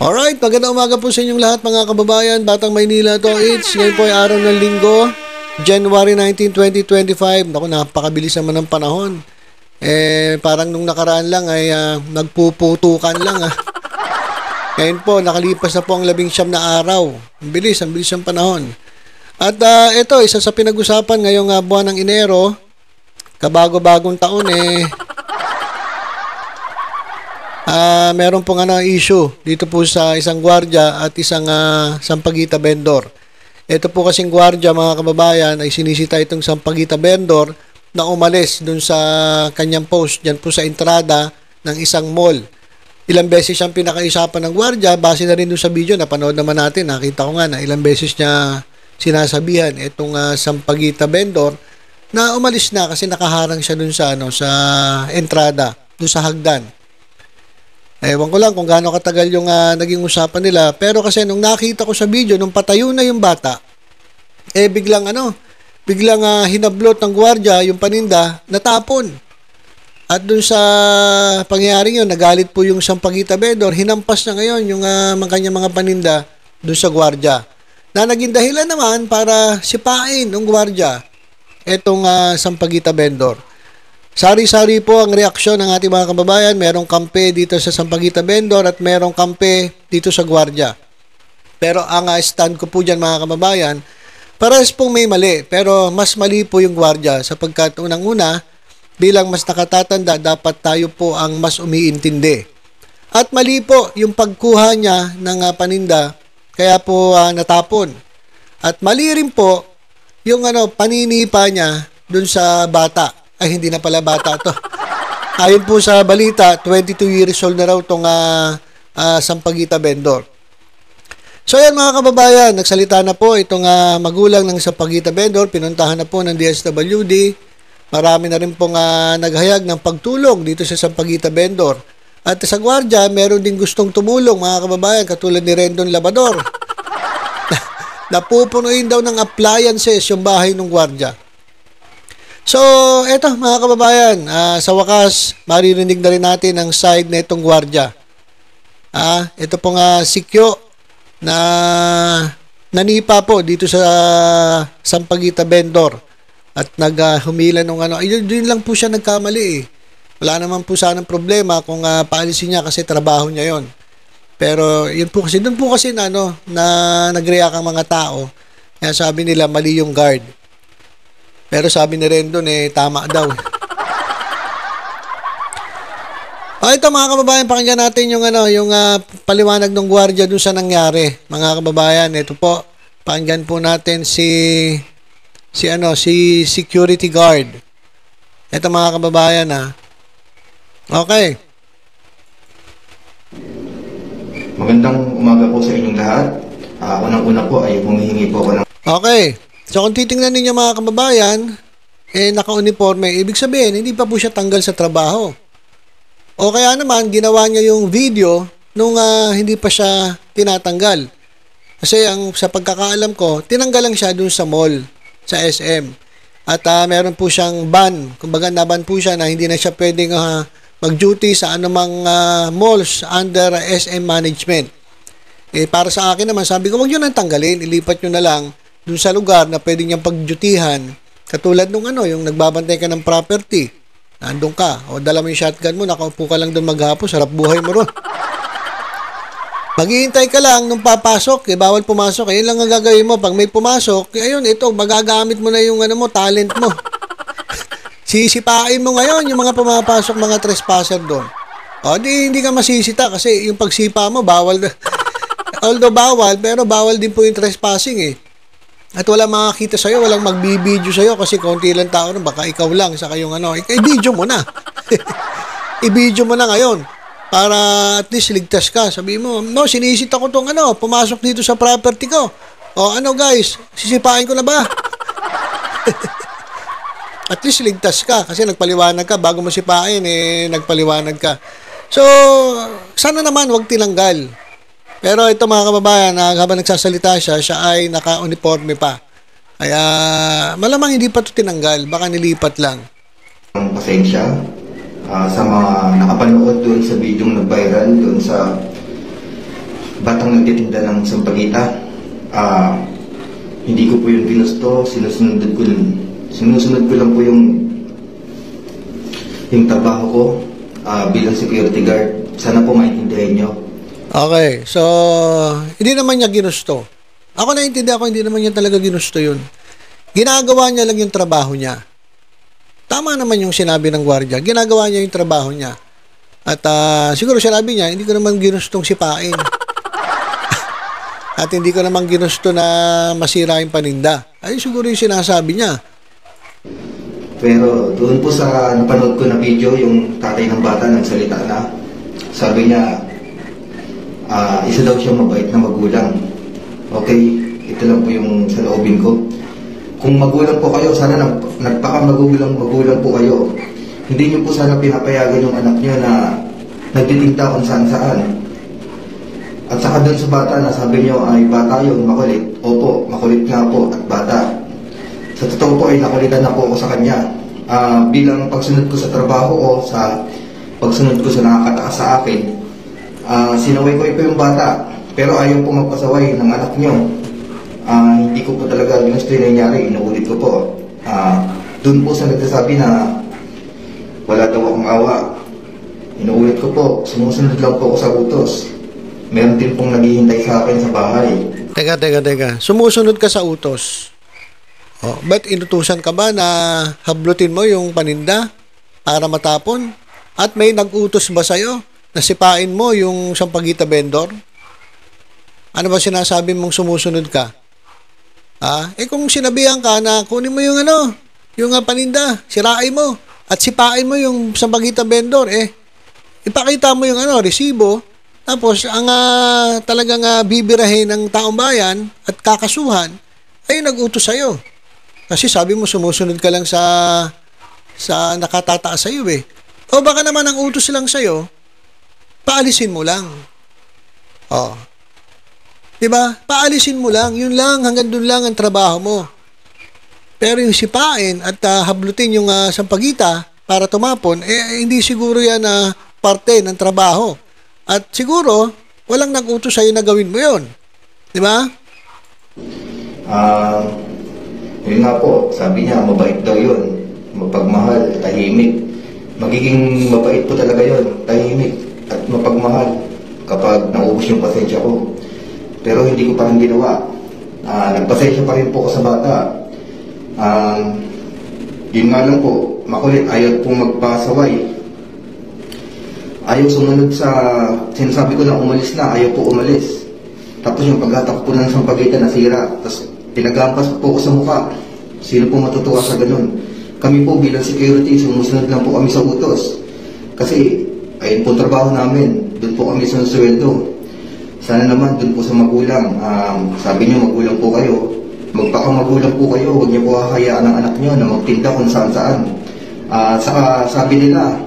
Alright, magandang umaga po sa inyong lahat mga kababayan, Batang Maynila to. Ngayon po ay araw ng linggo, January 19, 2025. Naku, napakabilis naman ng panahon. Parang nung nakaraan lang ay nagpuputukan lang. Ngayon po, nakalipas na po ang 19 na araw. Ang bilis ang panahon. At ito, isa sa pinag-usapan ngayong buwan ng Enero, kabago-bagong taon meron pong issue dito po sa isang gwardiya at isang sampaguita vendor. Ito po kasing gwardiya mga kababayan ay sinisita itong sampaguita vendor na umalis dun sa kanyang post dyan po sa entrada ng isang mall. Ilang beses siyang pinakaisapan ng gwardiya, base na rin dun sa video, napanood naman natin, nakita ko nga na ilang beses niya sinasabihan itong sampaguita vendor na umalis na kasi nakaharang siya dun sa, sa entrada, dun sa hagdan. Ewan ko lang kung gaano katagal yung naging usapan nila. Pero kasi nung nakita ko sa video, nung patayo na yung bata, biglang hinablot ng gwardiya yung paninda, natapon. At dun sa pangyayaring yun, nagalit po yung sampaguita vendor, hinampas na ngayon yung kanyang mga paninda dun sa gwardiya. Na naging dahilan naman para sipain ng gwardiya itong sampaguita vendor. Sari-sari po ang reaksyon ng ating mga kababayan. Merong kampe dito sa sampaguita vendor at merong kampe dito sa gwardiya. Pero ang stand ko po dyan mga kababayan, parehas pong may mali. Pero mas mali po yung gwardiya sapagkat unang-una, bilang mas nakatatanda, dapat tayo po ang mas umiintindi. At mali po yung pagkuha niya ng paninda, kaya po natapon. At mali rin po yung paninipa niya dun sa bata. Ay, hindi na pala bata to. Ayon po sa balita, 22 years old na raw itong sampaguita vendor. So, ayan mga kababayan, nagsalita na po itong magulang ng sampaguita vendor, pinuntahan na po ng DSWD. Marami na rin pong naghayag ng pagtulong dito sa sampaguita vendor. At sa gwardiya, meron din gustong tumulong mga kababayan, katulad ni Rendon Labador. Napupunuin daw ng appliances yung bahay ng gwardiya. So, eto mga kababayan, sa wakas, maririnig na rin natin ang side na itong gwardiya. Ito pong sikyo na nanipa po dito sa sampaguita vendor at naghumila nung yun lang po siya nagkamali . Wala naman po sanang problema kung paalisin niya kasi trabaho niya yon. Pero yun po kasi, doon po kasi na nag-react ang mga tao. Kaya sabi nila mali yung guard. Pero sabi ni Rendon tama daw. Ito mga kababayan, pakinggan natin yung yung paliwanag ng gwardiya dun sa nangyari. Mga kababayan, ito po. Pakinggan po natin si security guard. Ito mga kababayan Okay. Magandang umaga po sa inyong lahat. Unang-una po ay humihingi po ako ng... Okay. So kung titingnan ninyo mga kababayan, naka-uniforme, ibig sabihin, hindi pa po siya tanggal sa trabaho. O kaya naman, ginawa niya yung video nung hindi pa siya tinatanggal. Kasi sa pagkakaalam ko, tinanggal lang siya dun sa mall, sa SM. At meron po siyang ban, kumbaga naban po siya na hindi na siya pwedeng mag-duty sa anumang malls under SM management. Para sa akin naman, sabi ko, wag nyo nang tanggalin, ilipat nyo na lang dun sa lugar na pwede niyang pagjutihan, katulad nung yung nagbabantay ka ng property, nandun ka, o dala mo yung shotgun mo, nakaupo ka lang dun maghapos, sarap buhay mo ron. Maghihintay ka lang nung papasok, bawal pumasok, yun lang ang gagawin mo, pag may pumasok, ayun, ito, magagamit mo na yung talent mo. Sisipain mo ngayon yung mga pumapasok, mga trespasser doon. O, hindi ka masisita kasi yung pagsipa mo, bawal, although bawal, pero bawal din po yung trespassing At walang makakita sa'yo, walang magbibideo sa'yo kasi konti lang tao rin, baka ikaw lang sa kayong i-video mo na. I-video mo na ngayon para at least ligtas ka. Sabi mo, no, sinisita ko tong pumasok dito sa property ko. O guys, sisipain ko na ba? At least ligtas ka kasi nagpaliwanag ka bago mo sipain, nagpaliwanag ka. So, sana naman wag tinanggal. Pero ito mga kababayan, habang nagsasalita siya ay naka-uniforme pa. Kaya malamang hindi pa ito tinanggal, baka nilipat lang. Pasensya sa mga nakapanood doon sa video nag-viral doon sa batang nagtitinda ng sampagita. Hindi ko po yun ginusto, sinusunod ko lang po yung trabaho ko bilang security guard. Sana po maintindihan nyo. Okay, so hindi naman niya ginusto. Ako naiintindihan ko, hindi naman niya talaga ginusto yun. Ginagawa niya lang yung trabaho niya. Tama naman yung sinabi ng gwardiya. Ginagawa niya yung trabaho niya. At siguro sinabi niya, hindi ko naman ginustong sipain. At hindi ko naman ginusto na masira yung paninda. Ay siguro yung sinasabi niya. Pero doon po sa napanood ko na video, yung tatay ng bata nagsalita na. Sabi niya, isa daw siya mabait na magulang. Okay, ito lang po yung sa loobin ko. Kung magulang po kayo, sana nagpaka-magulang po kayo. Hindi niyo po sana pinapayagan yung anak niyo na nagtitinda kung saan-saan. At saka doon sa bata na sabi niyo ay bata yun, makulit. Opo, makulit nga po at bata. Sa totoo po ay nakulitan na po ako sa kanya. Bilang pagsunod ko sa trabaho o sa pagsunod ko sa nakakataas sa akin, sinaway ko ito yung bata. Pero ayaw po magpasaway ng anak niyo. Hindi ko po talaga ginusto yung nangyari. Inuulit ko po. Doon po sa nagsasabi na wala daw akong awa. Inuulit ko po. Sumusunod lang po ako sa utos. Meron din pong naghihintay sa akin sa bahay. Teka. Sumusunod ka sa utos. Ba't inutusan ka ba na hablutin mo yung paninda para matapon? At may nag-utos ba sa'yo na sipain mo yung sampagita vendor? Ano ba sinasabi mong sumusunod ka? Kung sinabihan ka na kunin mo yung yung paninda, sirain mo at sipain mo yung sampagita vendor, ipakita mo yung resibo, tapos ang talagang bibirahin ng taong bayan at kakasuhan ay nag-utos sa'yo. Kasi sabi mo sumusunod ka lang sa nakatataas sa'yo O baka naman ang utos lang sa'yo, paalisin mo lang. Diba? Paalisin mo lang. Yun lang, hanggang doon lang ang trabaho mo. Pero yung sipain at hablutin yung sampagita para tumapon, hindi siguro yan parte ng trabaho. At siguro, walang nag-utos sa'yo na gawin mo yun. Diba? Yun nga po, sabi niya, mabait daw yun. Mapagmahal, tahimik. Magiging mabait po talaga yun, tahimik at mapagmahal kapag naubos yung pasensya ko. Pero hindi ko pa rin ginawa. Nagpasensya pa rin po ako sa bata. Yun nga lang po, makulit, ayaw pong magpasaway. Ayaw sumunod sa sinasabi ko na umalis na, ayaw po umalis. Tapos yung paghatak po ng sampagita nasira. Tapos tinagampas po ko sa mukha. Sino po matutuwa sa ganun? Kami po bilang security, sumusunod lang po kami sa utos. Kasi ayun po trabaho namin. Doon po kami sunod-sweldo. Sana naman doon po sa magulang. Sabi niyo magulang po kayo. Magpakamagulang po kayo. Huwag niyo po hahayaan ang anak niyo na magtinda kung saan-saan. Saka sabi nila,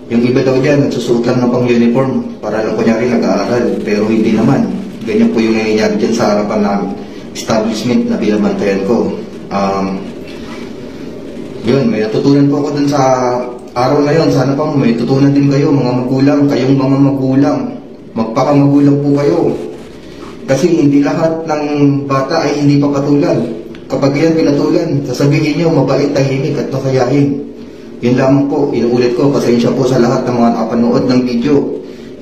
yung iba daw dyan, nagsusuot lang ng pang-uniform para lang kunyari nag-aaral. Pero hindi naman. Ganyan po yung nangyayari dyan sa harapan ng establishment na binabantayan ko. Yun, may natutunan po ako dun sa araw na yun. Sana pa may tutunan din kayo, mga magulang. Kayong mga magulang. Magpakamagulang po kayo. Kasi hindi lahat ng bata ay hindi papatulan. Kapag yan pinatulan, sasabihin nyo, mabait, tahimik at masayahin. Yun lamang po, inuulit ko, pasensya po sa lahat ng mga nakapanood ng video.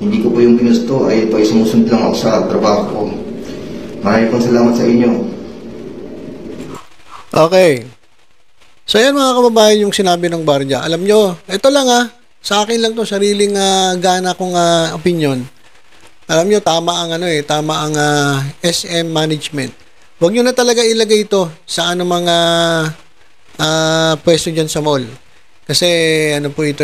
Hindi ko po yung ginusto, ay sumusunod lang ako sa trabaho ko. Maraming pong salamat sa inyo. Okay. So yan mga kababayan yung sinabi ng gwardiya. Alam nyo, ito lang sa akin lang to, sariling gana kong opinion. Alam nyo, tama ang SM management. Huwag nyo na talaga ilagay ito sa mga pwesto dyan sa mall. Kasi po ito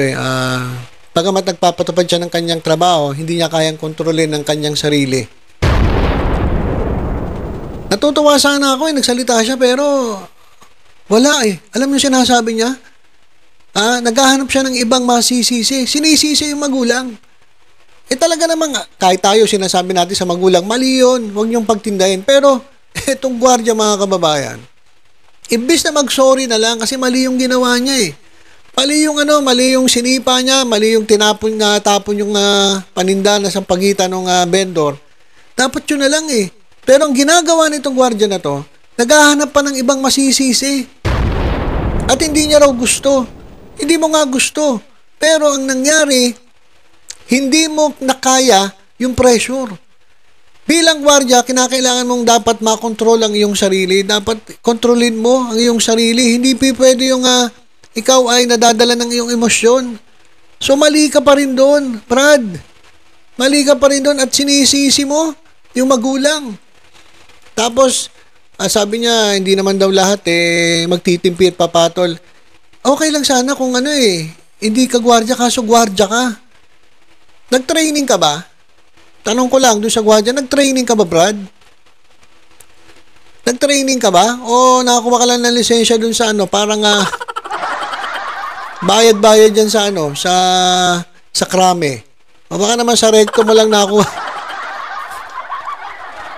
pagamat nagpapatupad siya ng kanyang trabaho, hindi niya kayang kontrolin ng kanyang sarili. Natutuwa sana ako nagsalita siya pero wala Alam niyo sinasabi niya? Naghahanap siya ng ibang masisisi. Sinisisi yung magulang. Talaga namang, kahit tayo sinasabi natin sa magulang, mali yun, huwag niyong pagtindahin. Pero, itong gwardiya mga kababayan, imbis na mag-sorry na lang kasi mali yung ginawa niya Mali yung mali yung sinipa niya, mali yung tapon yung paninda na sampagita ng vendor. Dapat yun na lang eh. Pero ang ginagawa nitong gwardiya na to, naghahanap pa ng ibang masisisi. At hindi niya raw gusto. Hindi mo nga gusto. Pero ang nangyari, hindi mo nakaya yung pressure. Bilang gwardiya, kinakailangan mong dapat makontrol ang iyong sarili. Dapat kontrolin mo ang iyong sarili. Hindi pwede yung ikaw ay nadadala ng iyong emosyon. So mali ka pa rin doon, Brad. Mali ka pa rin doon at sinisisi mo yung magulang. Tapos, sabi niya, hindi naman daw lahat magtitimpi at papatol. Okay lang sana kung hindi ka gwardiya kaso gwardiya ka. Nag-training ka ba? Tanong ko lang doon sa gwardiya, nag-training ka ba, Brad? Nag-training ka ba? O nakakuha ka lang ng lisensya doon sa parang bayad-bayad dyan sa sa krame. O baka naman sa recto mo lang nakakuha.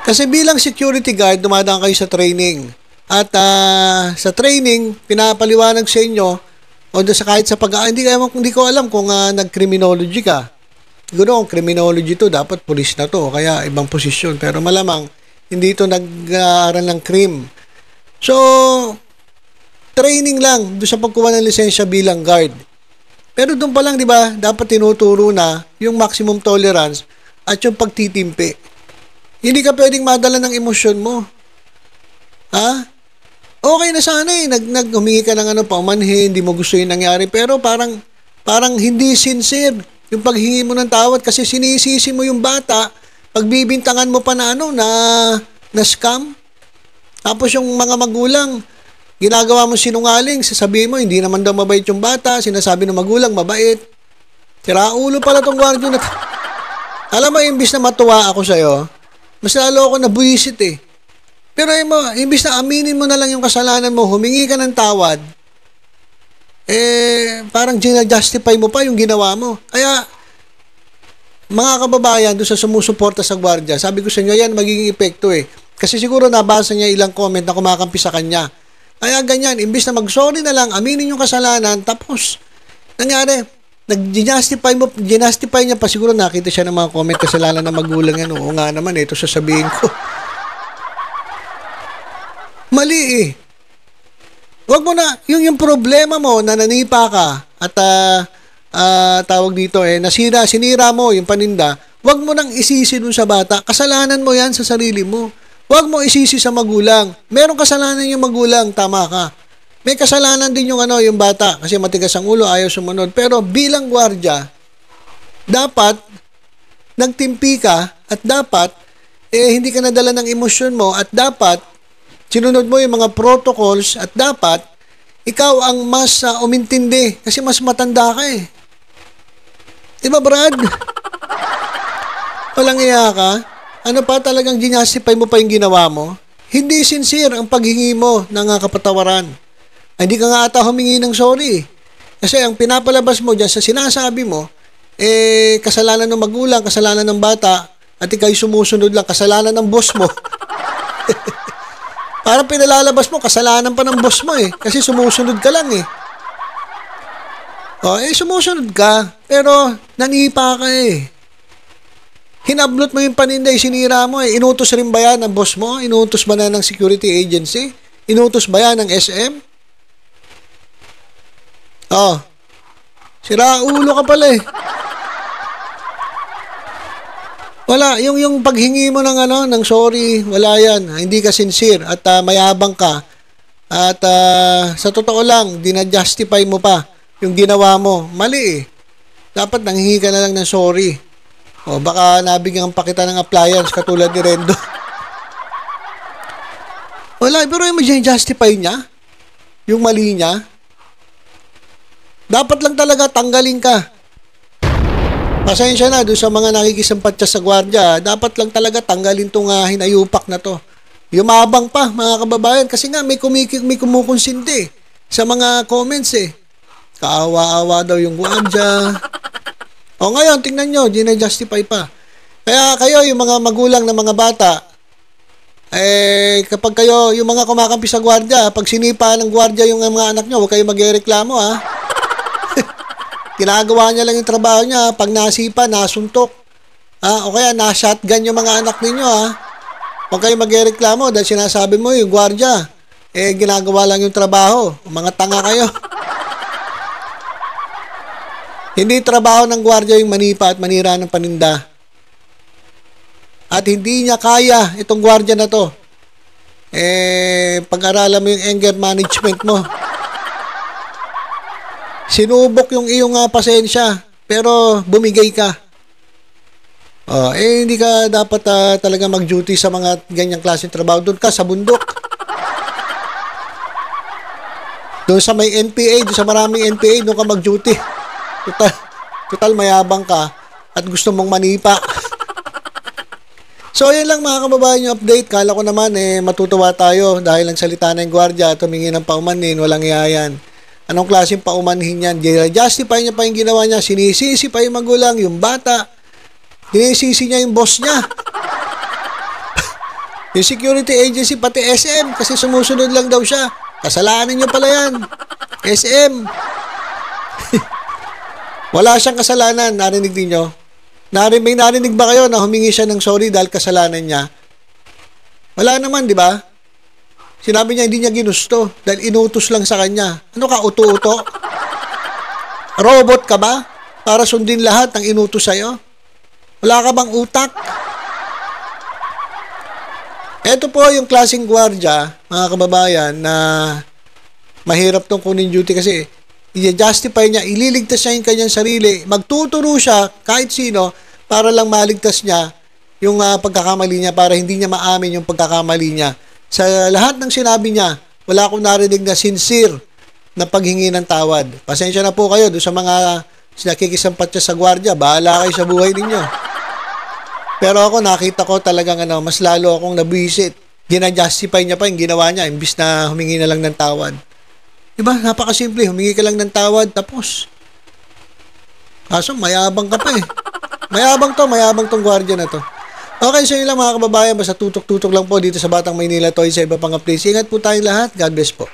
Kasi bilang security guard, dumadaan kayo sa training. At sa training, pinapaliwanag sa inyo, o kahit sa hindi ko alam kung nag-criminology ka. Siguro kung criminology to, dapat police na to, kaya ibang posisyon. Pero malamang, hindi ito nag-aaral ng crime. So, training lang doon sa pagkuha ng lisensya bilang guard. Pero doon pa lang, di ba, dapat tinuturo na yung maximum tolerance at yung pagtitimpi. Hindi ka pwedeng madala ng emosyon mo. Ha? Okay na sana humingi ka ng paumanhin, hindi mo gusto yung nangyari, pero parang hindi sincere yung paghingi mo ng tawad kasi sinisisi mo yung bata, pagbibintangan mo pa na na scam. Tapos yung mga magulang, ginagawa mo sinungaling, sasabihin mo, hindi naman daw mabait yung bata, sinasabi ng magulang, mabait. Tiraulo pala tong gwardiya na Alam mo, imbis na matuwa ako sa'yo, mas lalo ako nabuisit eh. Pero imbis na aminin mo na lang yung kasalanan mo, humingi ka ng tawad, parang ginajustify mo pa yung ginawa mo. Kaya, mga kababayan, doon sa sumusuporta sa gwardiya, sabi ko sa inyo, yan magiging epekto eh. Kasi siguro nabasa niya ilang comment na kumakampi sa kanya. Kaya ganyan, imbis na mag-sorry na lang, aminin yung kasalanan, tapos, nangyari, ginastify niya pa, siguro nakita siya ng mga comment, kasalanan ng magulang yan. Oo nga naman, ito sasabihin ko. Mali eh. Wag mo na, yung problema mo, na nanipa ka, at tawag dito sinira mo yung paninda, wag mo nang isisi dun sa bata. Kasalanan mo yan sa sarili mo. Wag mo isisi sa magulang. Merong kasalanan yung magulang, tama ka. May kasalanan din yung yung bata, kasi matigas ang ulo, ayaw sumunod. Pero bilang gwardiya, dapat, nagtimpi ka, at dapat, hindi ka nadala ng emosyon mo, at dapat, sinunod mo yung mga protocols at dapat ikaw ang mas umintindi kasi mas matanda ka eh. Diba, Brad? Walang iya ka? Ano pa, talagang ginasify mo pa yung ginawa mo? Hindi sincere ang paghingi mo ng kapatawaran. Hindi ka nga ata humingi ng sorry. Kasi ang pinapalabas mo dyan sa sinasabi mo, kasalanan ng magulang, kasalanan ng bata, at ikaw'y sumusunod lang, kasalanan ng boss mo. Parang pinalalabas mo, kasalanan pa ng boss mo eh. Kasi sumusunod ka lang eh. Sumusunod ka. Pero, nanipa ka eh. Hinablot mo yung paninda, sinira mo eh. Inutos rin ba yan ng boss mo? Inutos ba na ng security agency? Inutos ba yan ng SM? Sira ulo ka pala eh. Wala, yung paghingi mo ng sorry, wala yan. Hindi ka sincere at mayabang ka. At sa totoo lang, dinajustify mo pa yung ginawa mo. Mali eh. Dapat nanghingi ka na lang ng sorry. O baka nabigyan pa kita ng appliance katulad ni Rendo. Wala, pero yung justify niya, yung mali niya, dapat lang talaga tanggalin ka. Pasensya na doon sa mga nakikisampatya sa gwardiya, dapat lang talaga tanggalin tong hinayupak na to. Yumabang pa mga kababayan kasi nga may kumukonsinti sa mga comments eh. Kaawa-awa daw yung gwardiya. O ngayon, tingnan nyo, ginajustify pa. Kaya kayo, yung mga magulang ng mga bata, kapag kayo, yung mga kumakampi sa gwardiya, pag sinipa ng gwardiya yung mga anak nyo, huwag kayo magreklamo ha. Ginagawa niya lang yung trabaho niya. Pag nasipa, nasuntok. O kaya na-shotgun yung mga anak ninyo, Huwag kayo magreklamo dahil sinasabi mo yung gwardiya, ginagawa lang yung trabaho. Mga tanga kayo. Hindi trabaho ng gwardiya yung manipa at manira ng paninda. At hindi niya kaya itong gwardiya na to. Pag-aralan mo yung anger management mo. Sinubok yung iyong pasensya, pero bumigay ka. Hindi ka dapat talaga mag-duty sa mga ganyang klaseng trabaho. Doon ka sa bundok. Doon sa may NPA, doon sa maraming NPA, doon ka mag-duty. Total mayabang ka at gusto mong manipa. So, yan lang mga kababayan yung update. Kala ko naman, matutuwa tayo dahil ang salita ng gwardiya at humingi ng paumanhin, walang iyayan. Anong klaseng paumanhin yan? Justify niya pa yung ginawa niya. Sinisisi pa yung magulang, yung bata. Sinisisi niya yung boss niya. Yung security agency, pati SM, kasi sumusunod lang daw siya. Kasalanan niyo pala yan. SM. Wala siyang kasalanan. Narinig niyo? May narinig ba kayo na humingi siya ng sorry dahil kasalanan niya? Wala naman, di ba? Sinabi niya hindi niya ginusto dahil inutos lang sa kanya. Ano ka, uto-uto? Robot ka ba? Para sundin lahat ng inutos sa'yo? Wala ka bang utak? Ito po yung klaseng gwardiya, mga kababayan, na mahirap tong kunin duty kasi i-justify niya, ililigtas niya yung kanyang sarili, magtuturo siya kahit sino para lang maligtas niya yung pagkakamali niya, para hindi niya maamin yung pagkakamali niya. Sa lahat ng sinabi niya, wala akong narinig na sincere na paghingi ng tawad. Pasensya na po kayo doon sa mga nakikisampat siya sa gwardiya, bahala kayo sa buhay ninyo. Pero ako nakita ko talagang mas lalo akong nabwisit. Gina-justify niya pa yung ginawa niya imbis na humingi na lang ng tawad. Diba? Napakasimple. Humingi ka lang ng tawad tapos. Kaso mayabang ka pa Mayabang tong gwardiya na to. Okay, so yun lang mga kababayan. Basta tutok-tutok lang po dito sa Batang Maynila Toys sa iba pang updates. Ingat po tayong lahat. God bless po.